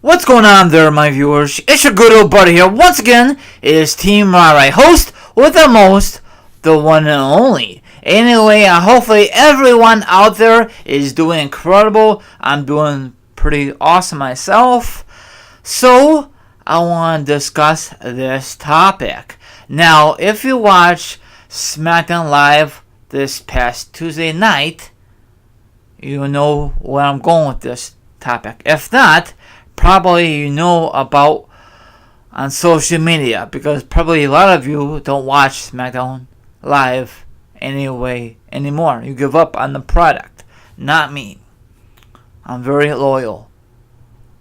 What's going on there, my viewers? It's your good old buddy here. Once again, it is Team Rai, host with the most, the one and only. Anyway, hopefully everyone out there is doing incredible. I'm doing pretty awesome myself. So, I want to discuss this topic. Now, if you watch SmackDown Live this past Tuesday night, you know where I'm going with this topic. If not, probably you know about on social media, because probably a lot of you don't watch SmackDown Live anymore. You give up on the product. Not me. I'm very loyal.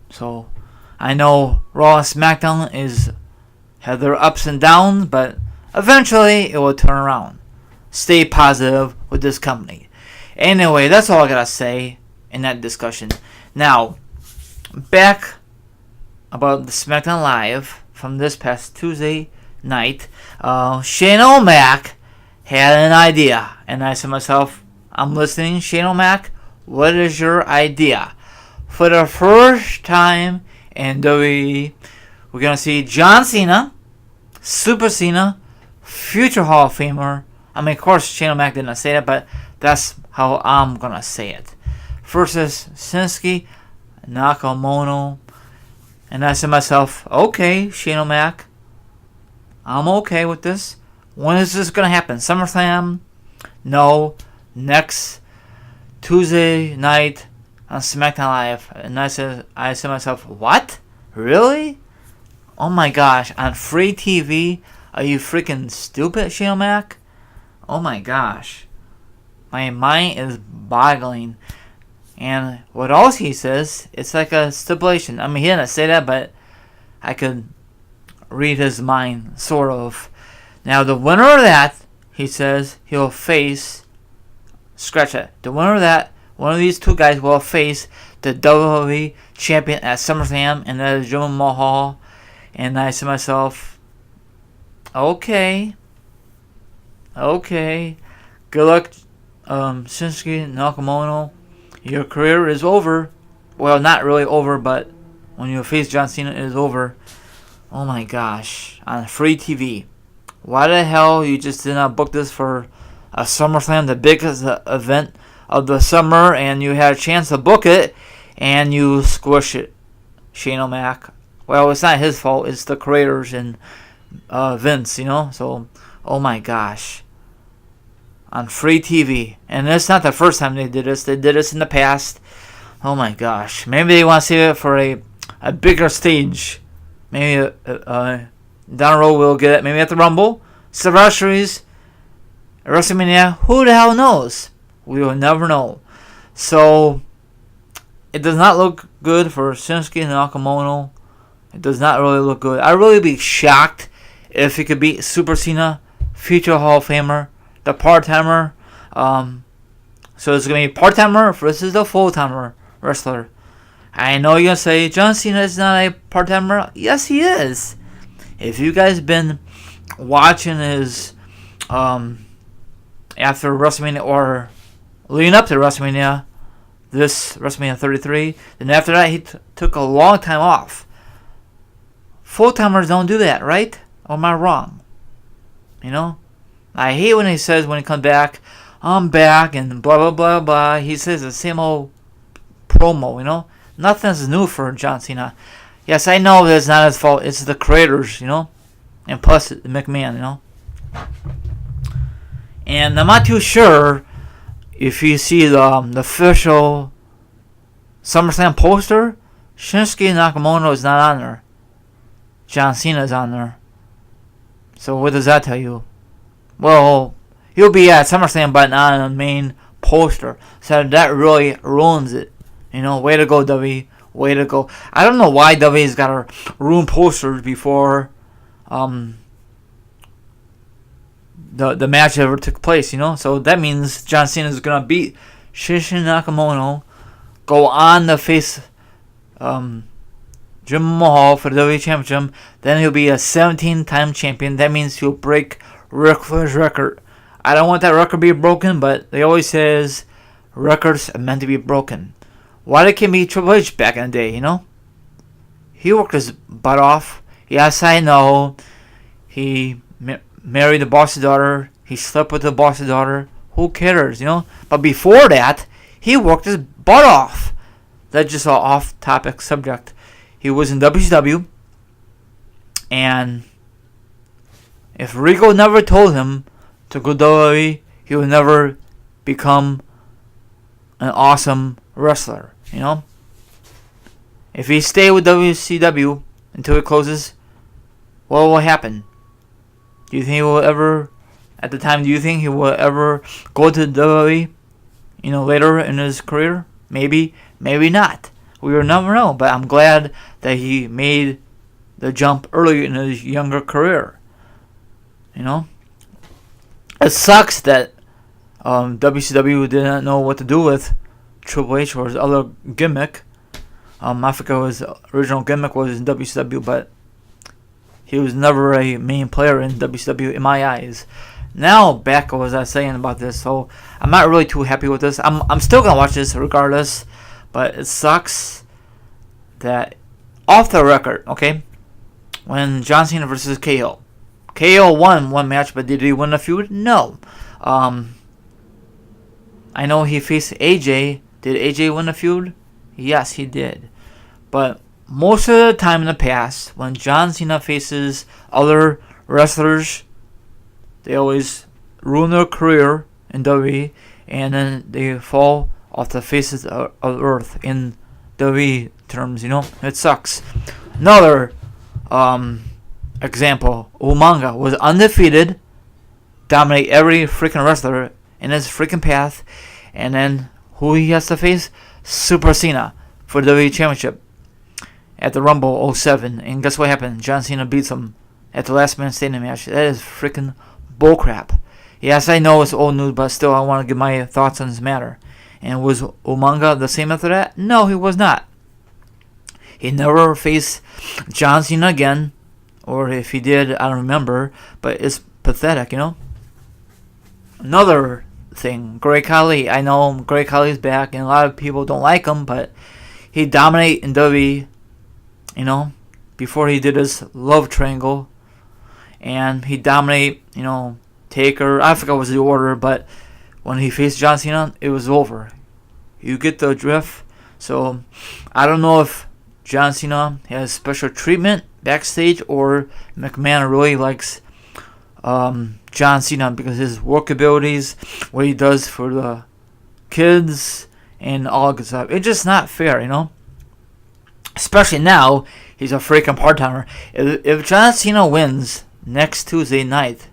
So I know Raw and SmackDown have their ups and downs, but eventually it will turn around. Stay positive with this company. Anyway, that's all I gotta say in that discussion. Now, back about the SmackDown Live from this past Tuesday night, Shane O'Mac had an idea, and I said to myself, I'm listening, Shane O'Mac, what is your idea? For the first time in WWE, we're going to see John Cena, Super Cena, future Hall of Famer. I mean, of course, Shane O'Mac didn't say that, but that's how I'm going to say it. Versus Shinsuke Nakamura. And I said to myself, okay, Shane O'Mac, I'm okay with this. When is this going to happen? SummerSlam? No. Next Tuesday night on SmackDown Live. And I said to myself, what? Really? Oh my gosh, on free TV? Are you freaking stupid, Shane O'Mac? Oh my gosh. My mind is boggling. And what else he says, it's like a stipulation. I mean, he didn't say that, but I could read his mind, sort of. Now, the winner of that, he says, he'll face, scratch that, the winner of that, one of these two guys will face the WWE champion at SummerSlam, and that is Jinder Mahal. And I said to myself, okay, good luck, Shinsuke Nakamura. Your career is over. Well, not really over, but when you face John Cena, it is over. Oh my gosh. On free TV. Why the hell you just did not book this for a SummerSlam, the biggest event of the summer, and you had a chance to book it, and you squish it, Shane O'Mac. Well, it's not his fault. It's the creators and Vince, you know. So, oh my gosh. On free TV. And it's not the first time they did this. They did this in the past. Oh my gosh. Maybe they want to save it for a bigger stage. Maybe down the road we'll get it. Maybe at the Rumble. Survivor Series. WrestleMania. Who the hell knows? We will never know. So, it does not look good for Shinsuke Nakamura. It does not really look good. I'd really be shocked if he could beat Super Cena, future Hall of Famer, the part-timer. So it's going to be part-timer versus the full-timer wrestler. I know you're going to say, John Cena is not a part-timer. Yes, he is. If you guys been watching his after WrestleMania or leading up to WrestleMania, this WrestleMania 33, then after that he took a long time off. Full-timers don't do that, right? Or am I wrong? You know? I hate when he says when he comes back, I'm back and blah, blah, blah, blah. He says the same old promo, you know. Nothing's new for John Cena. Yes, I know that's not his fault. It's the creators, you know. And plus McMahon, you know. And I'm not too sure if you see the official SummerSlam poster. Shinsuke Nakamura is not on there. John Cena is on there. So what does that tell you? Well, he'll be at SummerSlam, but not on the main poster. So that really ruins it. You know, way to go, WWE. Way to go. I don't know why WWE's got to ruin posters before the match ever took place, you know. So that means John Cena is going to beat Shinsuke Nakamura, go on to face Jinder Mahal for the WWE Championship. Then he'll be a 17-time champion. That means he'll break Ric Flair's record. I don't want that record to be broken, but they always says records are meant to be broken. Why they can be Triple H back in the day, you know? he worked his butt off. Yes, I know. He married the boss's daughter. He slept with the boss's daughter. Who cares, But before that, he worked his butt off. That's just an off-topic subject. He was in WCW, and if Rico never told him to go to WWE, he would never become an awesome wrestler, If he stayed with WCW until it closes, what will happen? Do you think he will ever, at the time, do you think he will ever go to WWE, later in his career? Maybe, maybe not. We will never know, but I'm glad that he made the jump early in his younger career. It sucks that WCW didn't know what to do with Triple H or his other gimmick. I forget what his original gimmick was in WCW, but he was never a main player in WCW in my eyes. Now, back what was I saying about this? So I'm not really too happy with this. I'm still gonna watch this regardless, but it sucks that off the record, okay, when John Cena versus KO. KO won one match, but did he win the feud? No. I know he faced AJ. Did AJ win the feud? Yes, he did. But most of the time in the past, when John Cena faces other wrestlers, they always ruin their career in WWE, and then they fall off the faces of earth in WWE terms, It sucks. Another example, Umaga was undefeated, dominate every freaking wrestler in his freaking path, and then who he has to face? Super Cena for the WWE Championship at the Rumble 07. And guess what happened? John Cena beats him at the last man standing match. That is freaking bullcrap. Yes, I know it's old news, but still I want to give my thoughts on this matter. And was Umaga the same after that? No, he was not. He never faced John Cena again. Or if he did, I don't remember. But it's pathetic, Another thing, Great Khali. I know Great Khali's back, and a lot of people don't like him, but he dominated in WWE, before he did his love triangle. And he dominated, Taker. I forgot what was the order, but when he faced John Cena, it was over. You get the drift. So, I don't know if John Cena has special treatment backstage, or McMahon really likes John Cena because his work abilities, what he does for the kids, and all that good stuff. It's just not fair, Especially now, he's a freaking part-timer. If John Cena wins next Tuesday night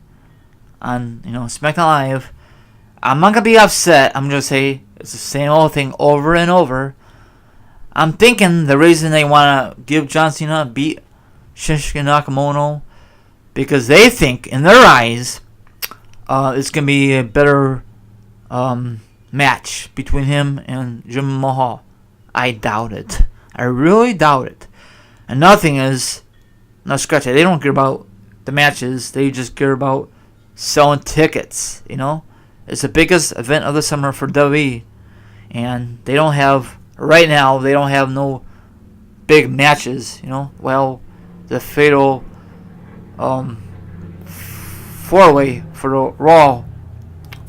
on, SmackDown Live, I'm not going to be upset. I'm going to say it's the same old thing over and over. I'm thinking the reason they want to give John Cena beat Shinsuke Nakamura, because they think, in their eyes, it's going to be a better match between him and Jim Mahal. I doubt it. I really doubt it. Another thing is, no, scratch it. They don't care about the matches. They just care about selling tickets. It's the biggest event of the summer for WWE, and they don't have right now. They don't have no big matches. Well, the fatal four-way for the Raw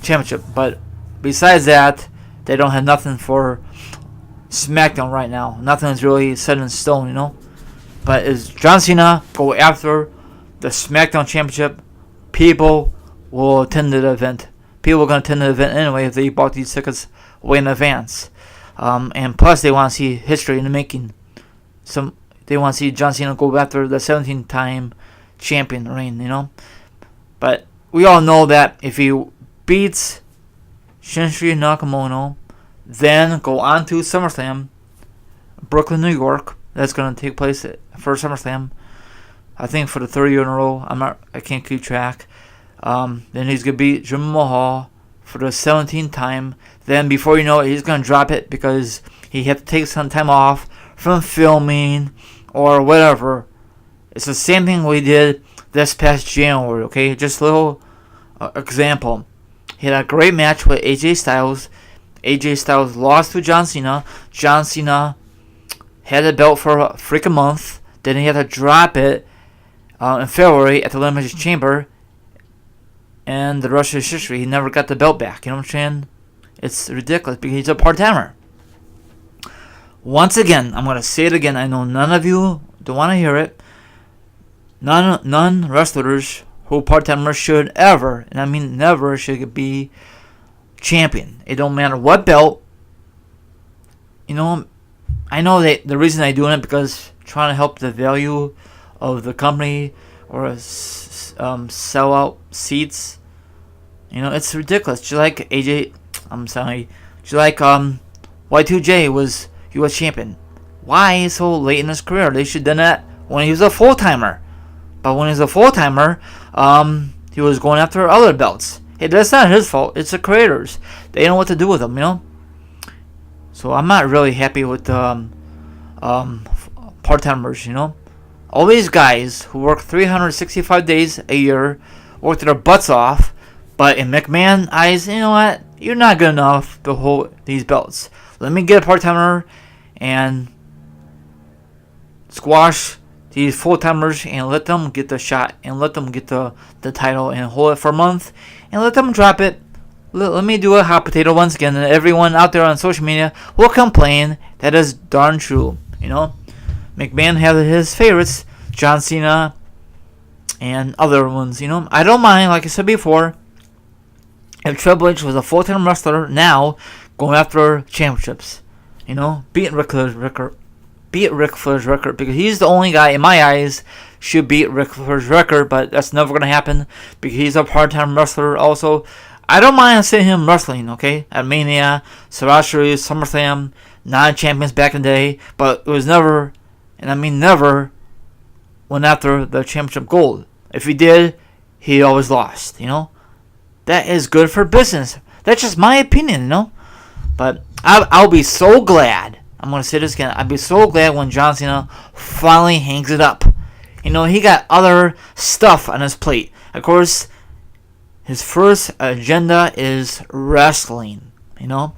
Championship, but besides that, they don't have nothing for SmackDown right now. Nothing's really set in stone, But as John Cena go after the SmackDown Championship, people will attend the event. People are going to attend the event anyway if they bought these tickets way in advance. And plus, they want to see history in the making. They want to see John Cena go after the 17th-time champion reign, But we all know that if he beats Shinsuke Nakamura, then go on to SummerSlam, Brooklyn, New York. That's going to take place for SummerSlam. I think for the third year in a row. I can't keep track. Then he's going to beat Jim Mahal for the 17th time. Then before you know it, he's going to drop it because he had to take some time off from filming or whatever. It's the same thing we did this past January, okay? Just a little example. He had a great match with AJ Styles. AJ Styles lost to John Cena. John Cena had the belt for a freaking month. Then he had to drop it in February at the Elimination Chamber. And the rest of his history, he never got the belt back. You know what I'm saying? It's ridiculous because he's a part-timer. Once again, I'm going to say it again. I know none of you don't want to hear it. None wrestlers who part-timers should ever, and I mean never, should be champion. It don't matter what belt. You know, I know that the reason I'm doing it because trying to help the value of the company or sell out seats. You know, it's ridiculous. Just like just like Y2J was U.S. champion. Why so late in his career? They should have done that when he was a full-timer. But when he was a full-timer, he was going after other belts. Hey, that's not his fault. It's the creators. They know what to do with them, you know? So I'm not really happy with part-timers, you know? All these guys who work 365 days a year, work their butts off, but in McMahon's eyes, you know what? You're not good enough to hold these belts. Let me get a part-timer and squash these full-timers and let them get the shot and let them get the title and hold it for a month and let them drop it. Let me do a hot potato once again, and everyone out there on social media will complain. That is darn true, you know? McMahon had his favorites, John Cena and other ones, you know? I don't mind, like I said before, if Triple H was a full-time wrestler now going after championships, you know? Beating Ric Flair's record. Beat Ric Flair's record because he's the only guy in my eyes should beat Ric Flair's record, but that's never gonna happen because he's a part-time wrestler. Also, I don't mind seeing him wrestling, okay? At Mania, Survivor Series, SummerSlam, 9 champions back in the day, but it was never, and I mean never, went after the championship gold. If he did, he always lost, you know? That is good for business. That's just my opinion, you know? But I'll be so glad. I'm going to say this again. I'd be so glad when John Cena finally hangs it up. You know, he got other stuff on his plate. Of course, his first agenda is wrestling. You know?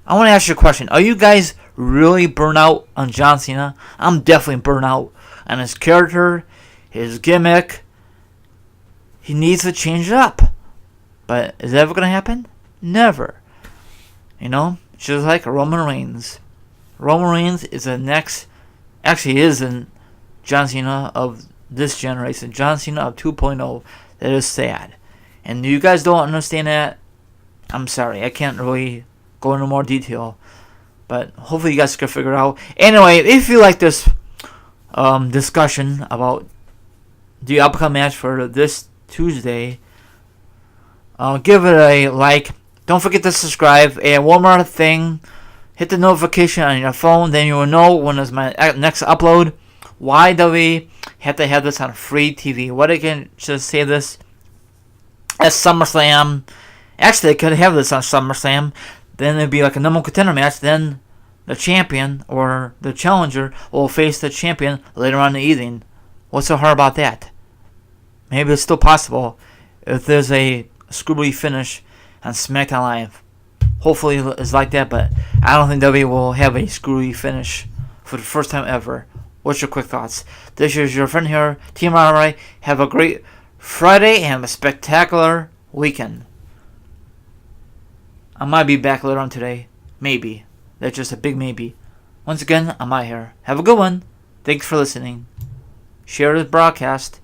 I want to ask you a question. Are you guys really burnt out on John Cena? I'm definitely burnt out on his character, his gimmick. He needs to change it up. But is that ever going to happen? Never. You know? Just like Roman Reigns. Roman Reigns is the next... Actually, he isn't John Cena of this generation. John Cena of 2.0. That is sad. And you guys don't understand that, I'm sorry. I can't really go into more detail. But hopefully you guys can figure it out. Anyway, if you like this discussion about the upcoming match for this Tuesday, give it a like. Don't forget to subscribe. And one more thing, hit the notification on your phone. Then you will know when is my next upload. Why do we have to have this on free TV? Why they can just say this at SummerSlam? Actually, they could have this on SummerSlam. Then it'd be like a number one contender match. Then the champion or the challenger will face the champion later on in the evening. What's so hard about that? Maybe it's still possible if there's a screwy finish on SmackDown Live. Hopefully it's like that, but I don't think WWE will have a screwy finish for the first time ever. What's your quick thoughts? This is your friend here, Team RRI. Have a great Friday and a spectacular weekend. I might be back later on today. Maybe. That's just a big maybe. Once again, I'm out here. Have a good one. Thanks for listening. Share this broadcast.